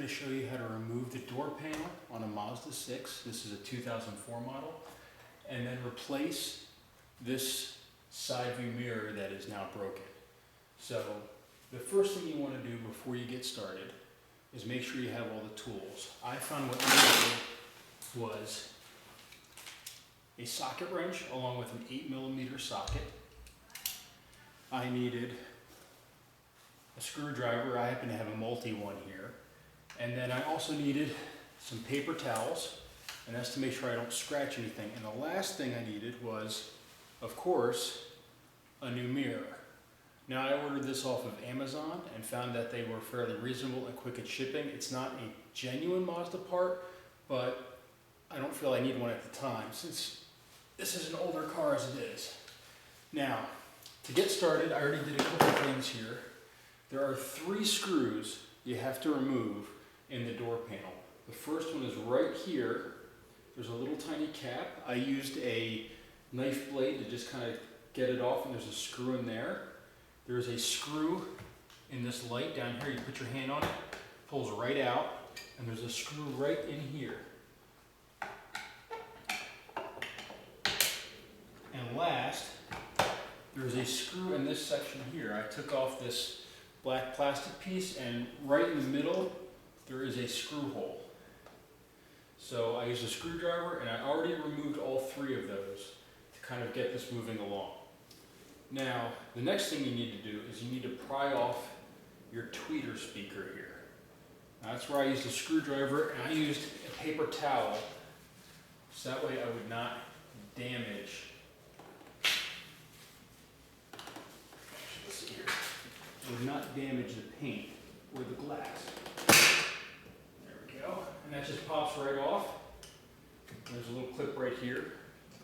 going to show you how to remove the door panel on a Mazda 6. This is a 2004 model. And then replace this side view mirror that is now broken. So the first thing you want to do before you get started is make sure you have all the tools. I found what I needed was a socket wrench along with an 8mm socket. I needed a screwdriver. I happen to have a multi one here. And then I also needed some paper towels, and that's to make sure I don't scratch anything. And the last thing I needed was, of course, a new mirror. Now I ordered this off of Amazon and found that they were fairly reasonable and quick at shipping. It's not a genuine Mazda part, but I don't feel I need one at the time since this is an older car as it is. Now, to get started, I already did a couple things here. There are 3 screws you have to remove in the door panel. The first one is right here. There's a little tiny cap. I used a knife blade to just kind of get it off, and there's a screw in there. There's a screw in this light down here. You put your hand on it, pulls right out, and there's a screw right in here. And last, there's a screw in this section here. I took off this black plastic piece, and right in the middle, there is a screw hole. So I used a screwdriver, and I already removed all 3 of those to kind of get this moving along. Now, the next thing you need to do is you need to pry off your tweeter speaker here. Now, that's where I used a screwdriver, and I used a paper towel, so that way I would not damage. Let's see here. I would not damage the paint or the glass. There we go. And that just pops right off. There's a little clip right here.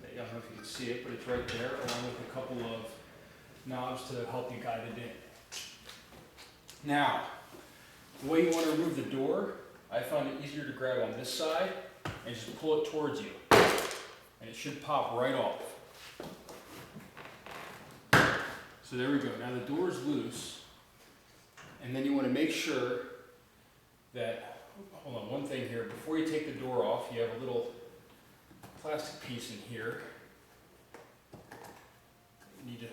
I don't know if you can see it, but it's right there, along with a couple of knobs to help you guide it in. Now, the way you want to remove the door, I found it easier to grab on this side and just pull it towards you. And it should pop right off. So there we go. Now the door is loose. And then you want to make sure that, hold on, one thing here, before you take the door off, you have a little plastic piece in here. You need to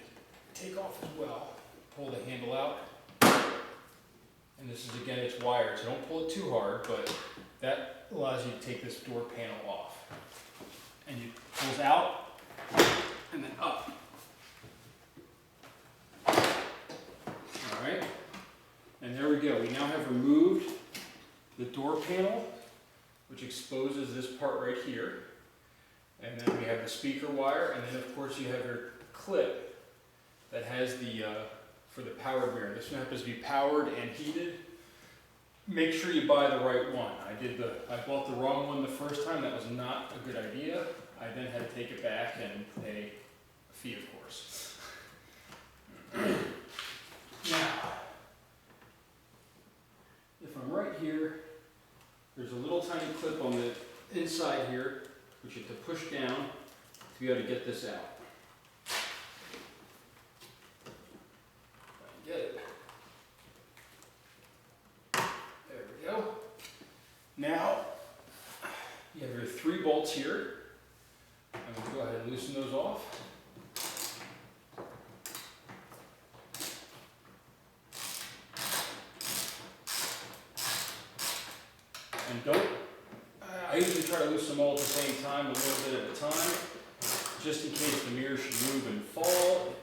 take off as well. Pull the handle out. And this is, again, it's wired, so don't pull it too hard, but that allows you to take this door panel off. And you pulls out and then up. Alright? And there we go. We now have removed the door panel, which exposes this part right here. And then we have the speaker wire, and then of course you have your clip that has the, for the power mirror. This one happens to be powered and heated. Make sure you buy the right one. I bought the wrong one the first time. That was not a good idea. I then had to take it back and pay a fee, of course. Now, if I'm right here, there's a little tiny clip on the inside here, which you have to push down to be able to get this out. Get it. There we go. Now, you have your 3 bolts here. I'm going to go ahead and loosen those off. And I usually try to loosen them all at the same time, a little bit at a time, just in case the mirror should move and fall.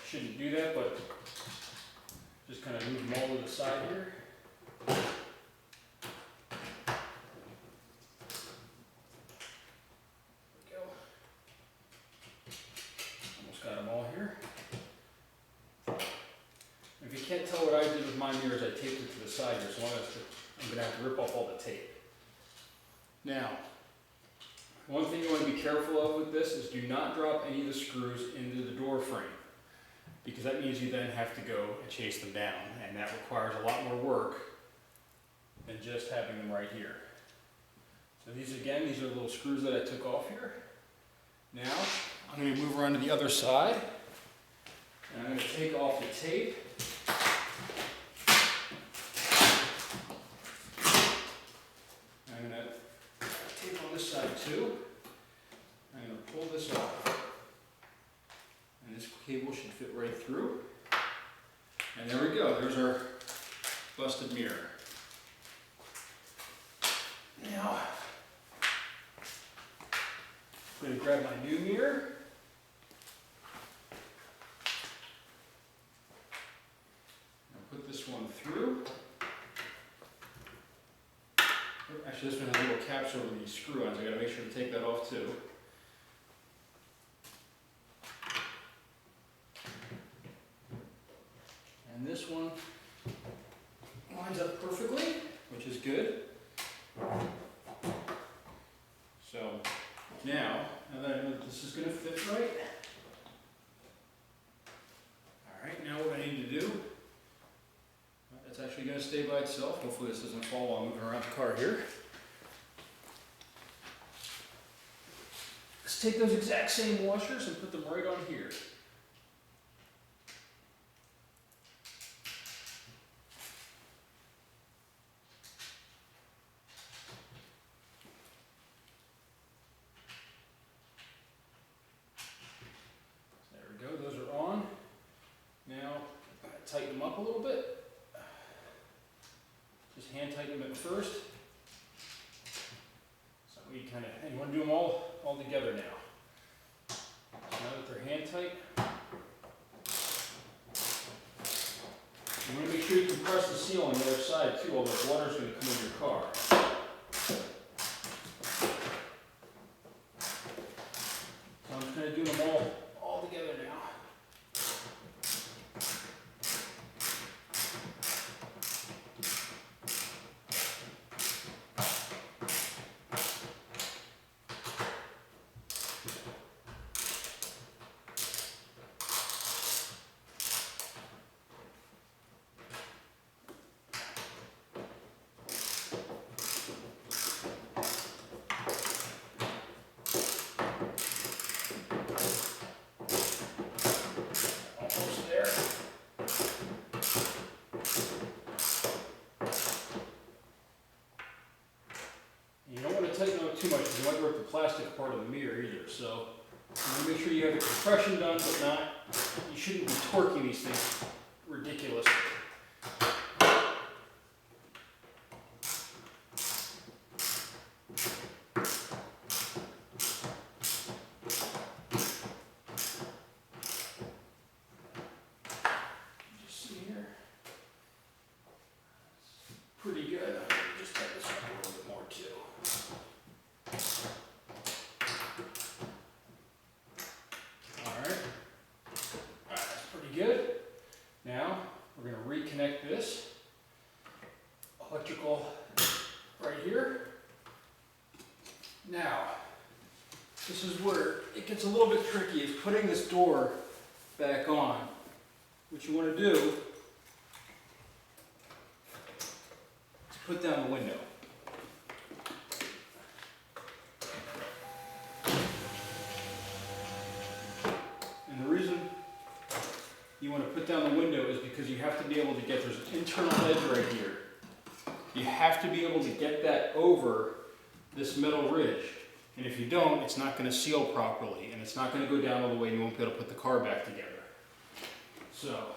Shouldn't do that, but just kind of move them all to the side here. There we go. Almost got them all here. If you can't tell what I did with my mirrors, I taped it to the side here, so I'm going to have to rip off all the tape. Now, one thing you want to be careful of with this is do not drop any of the screws into the door frame, because that means you then have to go and chase them down, and that requires a lot more work than just having them right here. So these are little screws that I took off here. Now, I'm going to move around to the other side, and I'm going to take off the tape. got tape on this side too. I'm going to pull this off. And this cable should fit right through. And there we go, there's our busted mirror. Now, I'm going to grab my new mirror. I'll put this one through. Actually, this one has a little caps over these screw-ons. I got to make sure to take that off too. And this one lines up perfectly, which is good. So now that I know that this is going to fit right, all right, now what I need to do, it's actually going to stay by itself. Hopefully this doesn't fall while I'm moving around the car here. Let's take those exact same washers and put them right on here. Tighten them up a little bit. Just hand tighten them at first. So we kind of, you want to do them all together now. So now that they're hand tight, you want to make sure you compress the seal on the other side too, although the water's going to come in your car. So I'm just going to do them all together now. Tighten up too much because you might rip the plastic part of the mirror either. So you want to make sure you have the compression done, but not, you shouldn't be torquing these things ridiculously. Just see here. Pretty good. Just tighten this up a little bit more too. Good. Now we're going to reconnect this electrical right here. Now this is where it gets a little bit tricky, is putting this door back on. What you want to do is put down the window. And the reason you want to put down the window is because you have to be able to get, there's an internal edge right here. You have to be able to get that over this metal ridge. And if you don't, it's not going to seal properly and it's not going to go down all the way and you won't be able to put the car back together. So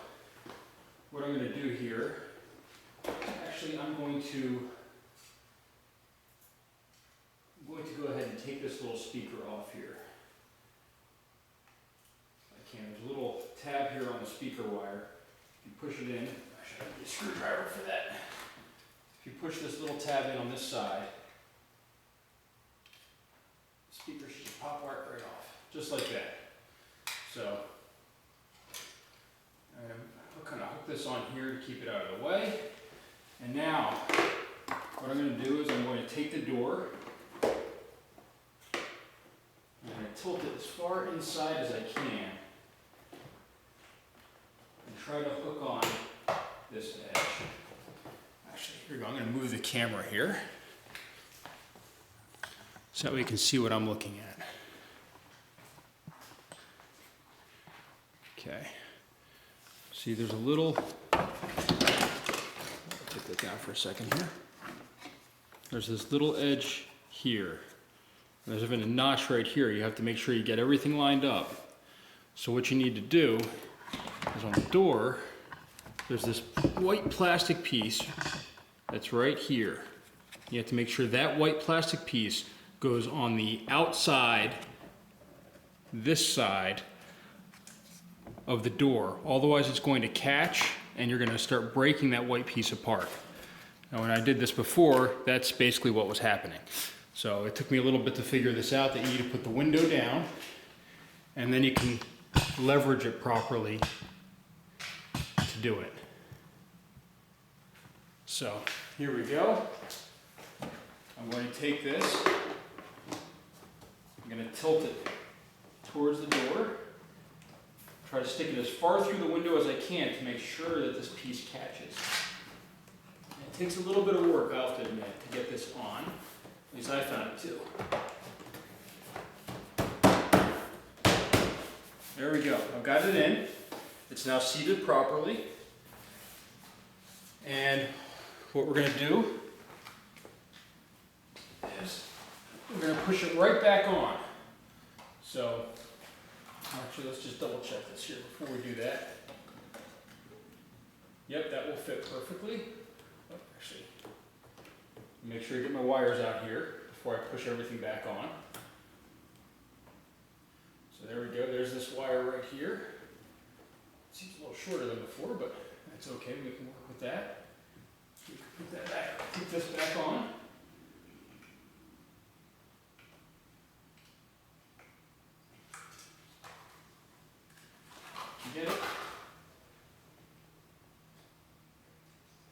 what I'm going to do here, actually I'm going to go ahead and take this little speaker off here. There's a little tab here on the speaker wire. If you push it in, I should have a screwdriver for that. If you push this little tab in on this side, the speaker should just pop right off, just like that. So I'm going to hook this on here to keep it out of the way. And now what I'm going to do is I'm going to take the door and I tilt it as far inside as I can. Try to hook on this edge. Actually, here we go. I'm going to move the camera here so that we can see what I'm looking at. Okay. See, there's a little, I'll take that down for a second here. there's this little edge here. There's even a notch right here. You have to make sure you get everything lined up. So what you need to do is on the door, there's this white plastic piece that's right here. You have to make sure that white plastic piece goes on the outside, this side of the door. Otherwise it's going to catch and you're going to start breaking that white piece apart. Now when I did this before, that's basically what was happening. So it took me a little bit to figure this out, that you need to put the window down and then you can leverage it properly to do it. So here we go. I'm going to take this, I'm going to tilt it towards the door, try to stick it as far through the window as I can to make sure that this piece catches. It takes a little bit of work, I'll have to admit, to get this on. At least I found it too. There we go. I've got it in. It's now seated properly. And what we're going to do is we're going to push it right back on. So, actually, let's just double check this here before we do that. Yep, that will fit perfectly. Oh, actually, make sure I get my wires out here before I push everything back on. So there we go, there's this wire right here. Seems a little shorter than before, but that's okay, we can work with that. We can put that back, put this back on. You get it?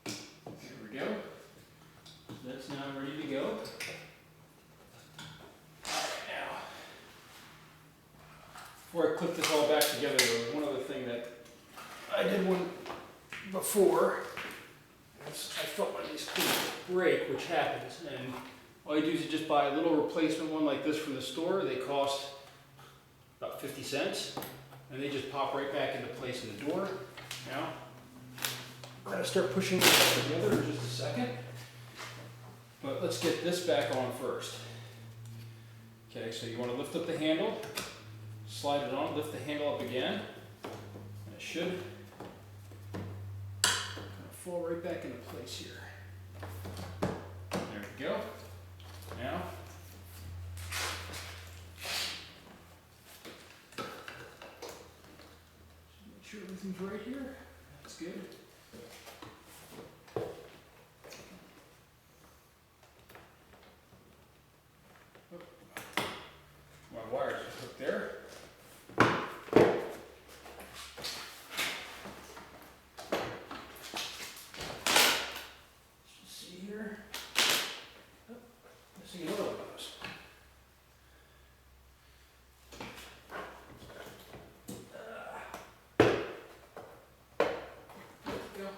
There we go. That's now ready to go. Alright, now, before I clip this all back together, there was one other thing that I did one before. I felt like these things break, which happens, and all you do is you just buy a little replacement one like this from the store. They cost about 50 cents, and they just pop right back into place in the door. Now, I'm going to start pushing this together in just a second. But let's get this back on first. Okay, so you want to lift up the handle, slide it on, lift the handle up again, and it should kind of fall right back into place here. There we go. Now, make sure everything's right here. That's good. My wires are hooked there. Let's see here. Oh, let's see another one of those. There we go.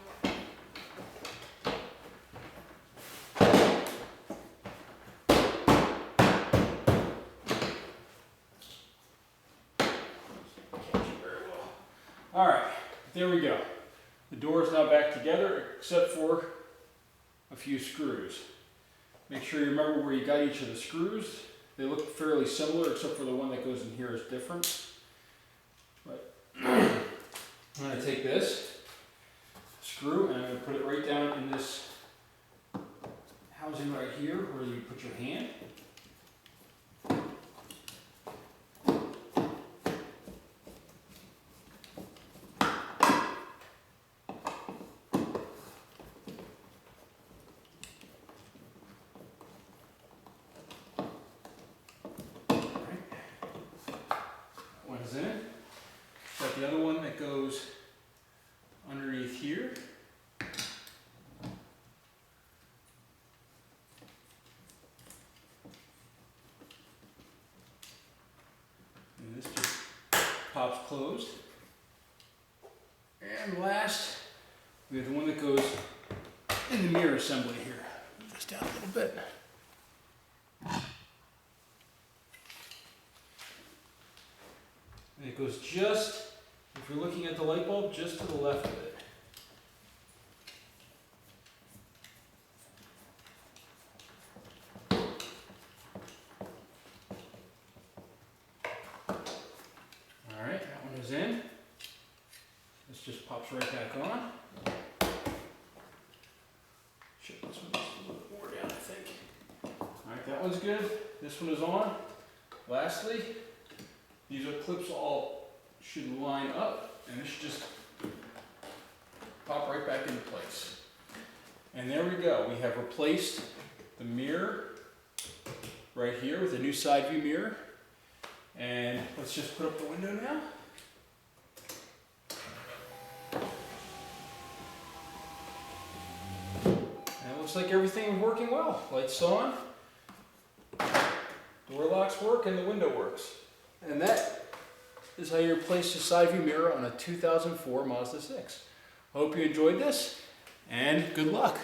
All right, there we go. The door is now back together except for a few screws. Make sure you remember where you got each of the screws. They look fairly similar except for the one that goes in here is different. But I'm going to take this screw and I'm going to put it right down in this housing right here where you put your hand. In it. Got the other one that goes underneath here. And this just pops closed. And last, we have the one that goes in the mirror assembly here. Move this down a little bit. And it goes just, if you're looking at the light bulb, just to the left of it. in. This just pops right back on. Shit, this one needs a little bit more down, I think. Alright, that one's good. This one is on. Lastly, these clips all should line up, and this should just pop right back into place. And there we go. We have replaced the mirror right here with a new side view mirror. And let's just put up the window now. And it looks like everything is working well. Lights on, door locks work, and the window works. And that is how you replace the side view mirror on a 2004 Mazda 6. I hope you enjoyed this, and good luck.